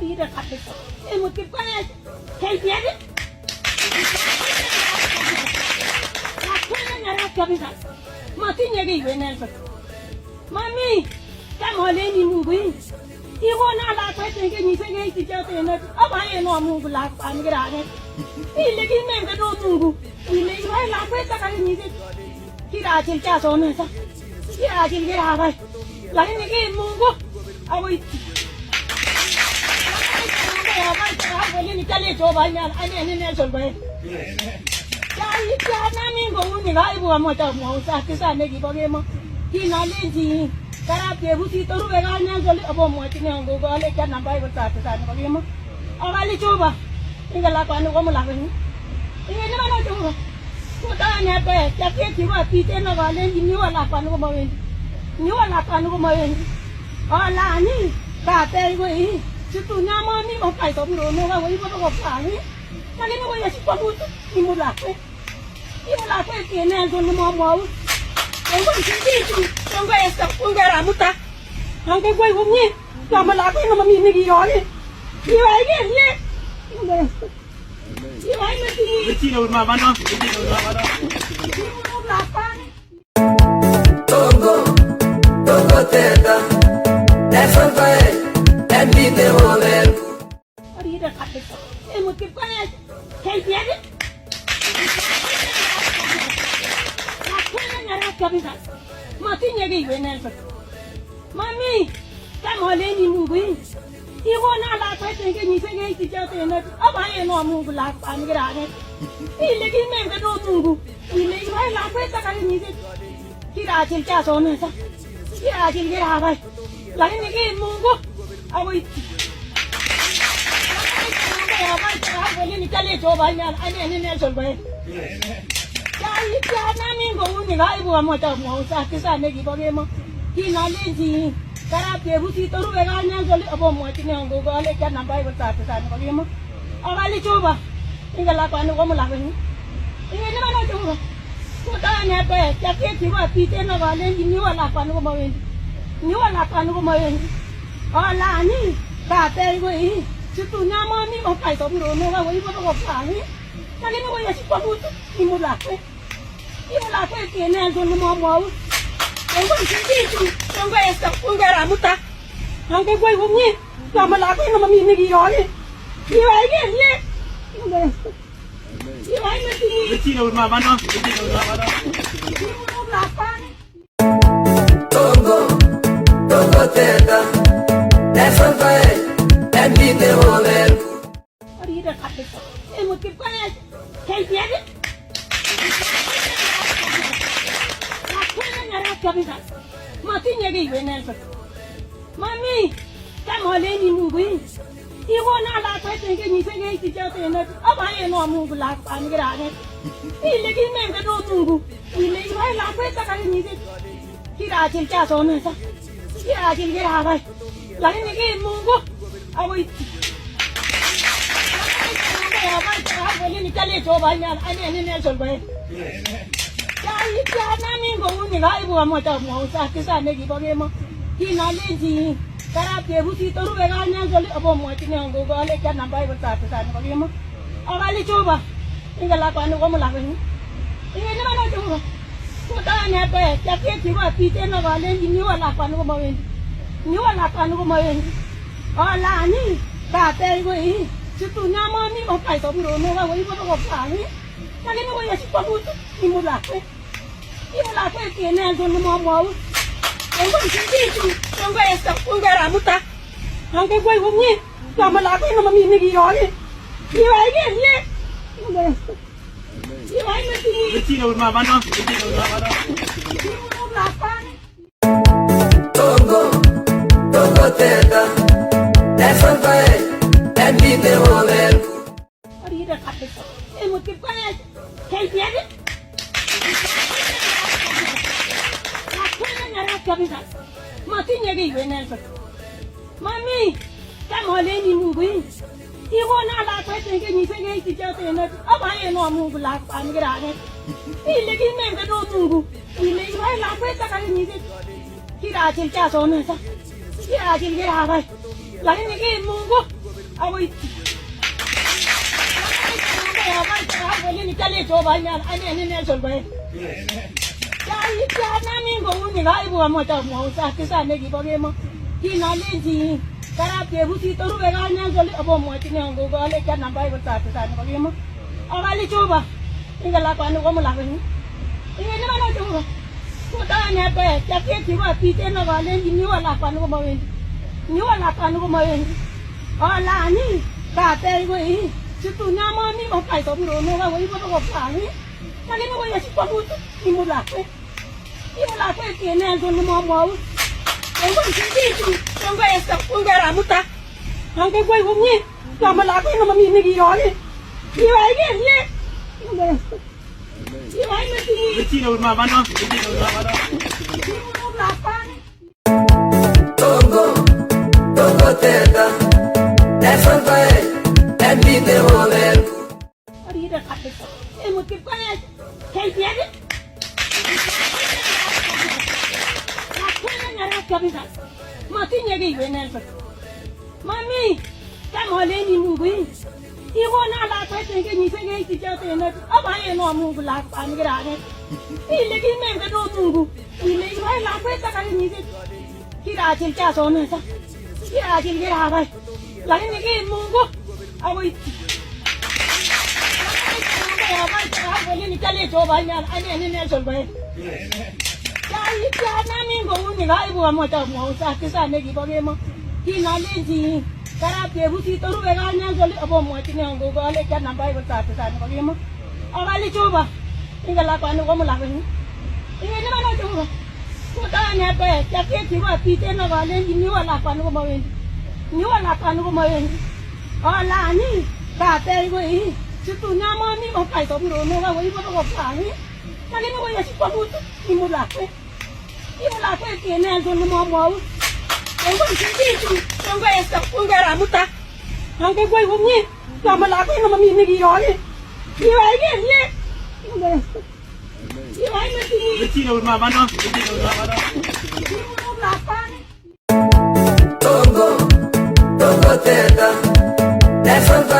Ahorita capito. Hemos que poner que viene. La cuena ya la cabeza. Matinya que viene. Mami, estamos leyendo muy. Y bueno, la cuesta que ni se que si yo tengo. Abaya no amo la pangrane. Y le dime que no mungu. Y le digo la cuesta que ni se. Kira chil cha son esa. Kira chil que la vai. La ni que mungu. Away. Ni kale jo ba nya ani ne sol ba ya na mi go ni ga ibu mo ta mo sa ke sa ne gi ba ge mo ki na le ji kara pe bu si to ru ga nya sol abo mo ti ne go ga le ka na ba ba sa ke sa ne ba ge mo aga le jo ba ni ga la pa no go mo la ga ni ni ma no jo ba ko ta ne pe ya ke ti ba ti te na ga le ni wa la pa no go mo ni wa la pa no go mo ala ni ka te go i Situ nama ni mau kai tom rono ga wei ba ko pani. Mali no ya si pabu ni mula ke. Ni mula ke tiene algo no mau. Ngo si ti ngo esta ngo ramuta. Ngo goi gumni. Ta mala ke no mami ni gi ro ni. Ni wai ke ni. Ni wai ma ti. Ti no ma no. Ti no ma no. Ni mula pani. Tongo teta. Eso fue. Ahorita capito. Hemos que poner que viene. La cuena ya la cabeza. Matinya que viene. Mami, estamos leyendo muy. Y bueno, la cuesta que ni se que si yo tengo. Abaya no amo la pangrane. Y le dime que no mungu. Y le digo la cuesta que ni se. Kira chil cha son esa. Kira chil que la vai. La ni que mungu. Away. Ni kale jo ba nya ani ne sol ba ya na mi go ni ga ibu mo ta mo sa ke sa ne gi ba ge mo ki na le ji kara pe bu si to ru ga nya sol abo mo ti ne go ga le ka na ba ba sa ke sa ne ba ge mo aga le jo ba ni ga la pa no go mo la ba ni ni ma no jo ba ko ta ne pe ya ke ti ba ti te na ga le ni wa la pa no go mo ni wa la pa no go mo ala ni ka te go i Situ nama ni mau kai tom rono ga wei ba ko pani. Mali no ya si pabu ni mula ke. Ni mula ke tiene algo no mau. Ngo si ti ngo esta ngo ramuta. Ngo goi gumni. Ta mala ke no mami ni gi ro ni. Ni wai ke ni. Ni wai ma ti. Ti no ma no. Ti no ma no. Ni mula pani. Tongo teta. Eso fue. Ahorita capito. Hemos que poner que viene. La cuena ya la cabeza. Matinya que viene. Mami, estamos leyendo muy. Y bueno, la cuesta que ni se que si yo tengo. Abaya no amo la pangrane. Y le dime que no mungu. Y le digo la cuesta que ni se. Kira chil cha son esa. Kira chil que la vai. La ni que mungu. Away. Ni kale jo ba nya ani ne sol ba ya na mi go ni ga ibu mo ta mo sa ke sa ne gi ba ge mo ki na le ji kara pe bu si to ru ga nya sol abo mo ti ne go ga le ka na ba ba sa ke sa ne ba ge mo aga le jo ba ni ga la pa no go mo la ni ni ma no jo ba ko ta ne pe ya ke ti ba ti te na ga le ni wa la pa no go mo ni wa la pa no go mo ala ni ka te go i Situ nama ni mau kai tom rono ga wei ba ko pani. Mali no ya si pabu ni mula ke. Ni mula ke tiene algo no mau. Ngo si ti ngo esta ngo ramuta. Ngo goi gumni. Ta mala ke no mami ni gi ro ni. Ni wai ke ni. Ni wai ma ti. Ti no ma no. Ti no ma no. Ni mula pani. Tongo teta. Eso fue. Ahorita capito. Hemos que poner que viene. La cuena ya la cabeza. Matinya que viene. Mami, estamos leyendo muy. Y bueno, la cuesta que ni se que si yo tengo. Abaya no amo la pangrane. Y le dime que no mungu. Y le digo la cuesta que ni se. Kira chil cha son esa. Kira chil que la vai. La ni que mungu. 你家里做饭呀？俺年准备。家那民工你看一部么叫么啥？第三那个包给么？ที่นอนเล่นทีกระดาษเปียบุษีตัวรู้เวลาเนี่ยจะเลี้ยบมัวที่เนี่ยกูก็เลี้ยกันน้ำใบบนตาตัวตาเนี่ยก็เลี้ยมั้งเอาไปเลยจูบอ่ะนี่ก็ลาปานุก็มาลาไปนี่นี่นี่มันจูบกูตาเนี่ยไปจะเกี่ยวที่ว่าปีเจนก็เล่นนี่ว่าลาปานุก็มาเว้นนี่ว่าลาปานุก็มาเว้นอ๋อลานี่ตาเตยกูอีชุดตัวน้ำมันนี่มันไปตัวนู้นว่าวันนี้มันต้องผ่านนี่มันนี่มันก็ยังชิบะบุตรนี่มุลาไปนี่มุลาไปเกี่ยเนี่ยจนมัวÔng quay sập, ông quay làm một ta. Ông quay không nhỉ? Làm mà làm cái mà mình này gì đó đi. Đi vậy cái gì? Đi vậy mà đi. Cái gì đâu mà bạn không? Cái gì đâu mà bạn không? Ông làm sao? Tongo teta, that's one way, and be the whole end. Đi được khát được. Em một cái quay, thấy chết đi. Matinya di benar. Mami, kamu boleh ni mungkin. Ibu nak lakukan tinggal ni segala kerja tenar. Apa yang nak mungkin lakukan kerana? Ini lagi memang kena tunggu. Ini lagi mana lakukan sekarang ni se. Kira cerita soalnya sah. Kira cerita apa? Lagi ni ke mungkin. Apa itu? Apa boleh ni cari coba ni. Ini coba.家那民工你看一部么叫么啥？第三那个包给么？ที่นอนเล่นทีกระดาษเปียบุษีตัวรู้เวลาเนี่ยจะเลี้ยบมัวที่เนี่ยกูก็เลี้ยกันน้ำใบบนตาตัวตาเนี่ยก็เลี้ยมั้งเอาไปเลยจูบอ่ะนี่ก็ลาปานุก็มาลาไปนี่นี่มันจูบกูตาเนี่ยไปจะเกี่ยวที่ว่าปีเจนก็เล่นนี่ว่าลาปานุก็มาเองนี่ว่าลาปานุก็มาเองอ๋อลานี่ตาเตยกูอีชุดตัวน้ำมันนี่มันไปตัวนู้นว่าวันนี้มันต้องผ่านนี่มันนี่มันก็ยังชิบะบุตรนี่มุลาไปนี่มุลาไปเกี่ยเนี่ยจนมัวÔng quay cái gì? Ông quay sập, ông quay làm một ta. Ông quay không nhỉ? Làm mà làm cái mà mình này gì đó đi. Đi vậy cái gì? Đi vậy mà đi. Cái gì đâu mà bạn không? Cái gì đâu mà bạn không? Đi không làm sao? Tongo teta, that's one way.